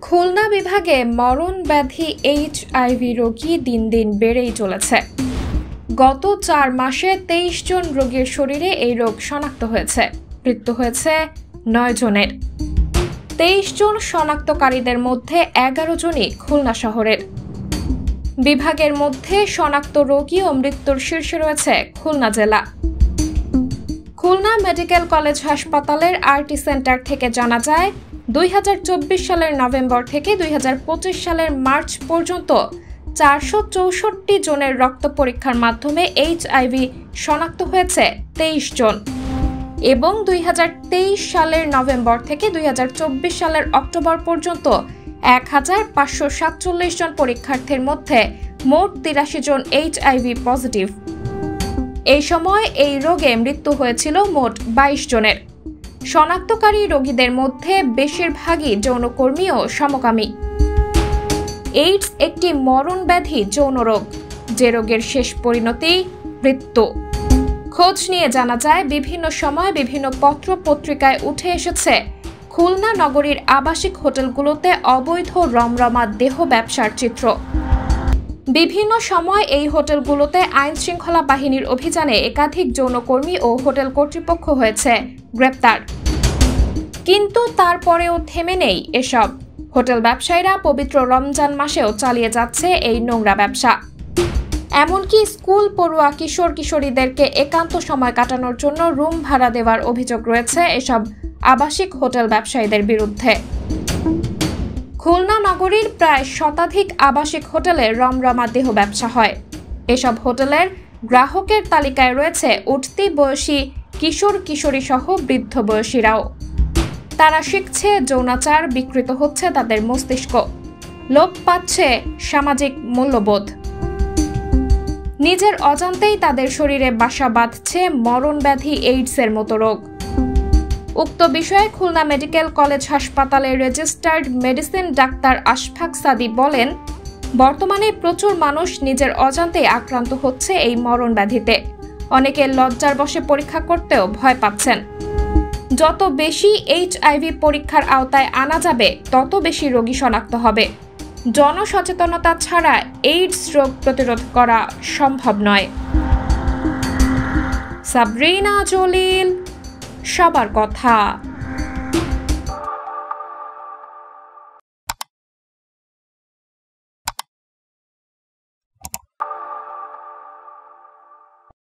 খুলনা বিভাগে মরণ ব্যাধি এইচআইভি রোগী দিন দিন বেড়েই চলেছে। গত 4 মাসে 23 জন রোগীর শরীরে এই রোগ শনাক্ত হয়েছে। মৃত্যু হয়েছে 9 জনের। 23 জন শনাক্তকারীদের মধ্যে 11 জনই খুলনা শহরের। বিভাগের মধ্যে শনাক্ত রোগী ও মৃত্যুর শীর্ষে রয়েছে খুলনা জেলা। খুলনা মেডিকেল কলেজ হাসপাতালের আরটি সেন্টার থেকে জানা যায়, 2024 সালের নভেম্বর থেকে 2025 সালের মার্চ পর্যন্ত 464 জনের রক্ত পরীক্ষার মাধ্যমে এইচআইভি শনাক্ত হয়েছে 23 জন এবং 2023 সালের নভেম্বর থেকে 2024 সালের অক্টোবর পর্যন্ত 1547 জন পরীক্ষার্থীর মধ্যে মোট 83 জন এইচআইভি পজিটিভ। এই সময় এই রোগে মৃত্যু হয়েছিল মোট 22 জনের। শনাক্তকারী রোগীদের মধ্যে বেশিরভাগই যৌনকর্মী ও সমকামী। এইডস একটি মরণ ব্যাধি যৌন রোগ, যে রোগের শেষ পরিণতি মৃত্যু। খোঁজ নিয়ে জানা যায়, বিভিন্ন সময় বিভিন্ন পত্র পত্রিকায় উঠে এসেছে খুলনা নগরীর আবাসিক হোটেলগুলোতে অবৈধ রমরমা দেহ ব্যবসার চিত্র। বিভিন্ন সময় এই হোটেলগুলোতে আইন শৃঙ্খলা বাহিনীর অভিযানে একাধিক যৌনকর্মী ও হোটেল কর্তৃপক্ষ হয়েছে গ্রেপ্তার। কিন্তু তারপরেও থেমে নেই এসব। হোটেল ব্যবসায়ীরা পবিত্র রমজান মাসেও চালিয়ে যাচ্ছে এই নোংরা ব্যবসা। এমনকি স্কুল পড়ুয়া কিশোর কিশোরীদেরকে একান্ত সময় কাটানোর জন্য রুম ভাড়া দেওয়ার অভিযোগ রয়েছে এসব আবাসিক হোটেল ব্যবসায়ীদের বিরুদ্ধে। খুলনা নগরীর প্রায় শতাধিক আবাসিক হোটেলে রমরমা দেহ ব্যবসা হয়। এসব হোটেলের গ্রাহকের তালিকায় রয়েছে উঠতি বয়সী কিশোর কিশোরী সহ বৃদ্ধ বয়সীরাও। তারা শিখছে যৌনাচার, বিকৃত হচ্ছে তাদের মস্তিষ্ক, লোপ পাচ্ছে সামাজিক মূল্যবোধ। নিজের অজান্তেই তাদের শরীরে বাসা বাঁধছে মরণ ব্যাধি এইডসের মতো রোগ। উক্ত বিষয়ে খুলনা মেডিকেল কলেজ হাসপাতালের রেজিস্টার্ড মেডিসিন ডাক্তার আশফাক সাদি বলেন, বর্তমানে প্রচুর মানুষ নিজের অজান্তেই আক্রান্ত হচ্ছে এই মরণ ব্যাধিতে। অনেকে লজ্জার বশে পরীক্ষা করতেও ভয় পাচ্ছেন। যত বেশি এইচআইভি পরীক্ষার আওতায় আনা যাবে, তত বেশি রোগী শনাক্ত হবে। জনসচেতনতা ছাড়া এইডস রোগ প্রতিরোধ করা সম্ভব নয়। সাবরিনা জলিল, সবার কথা।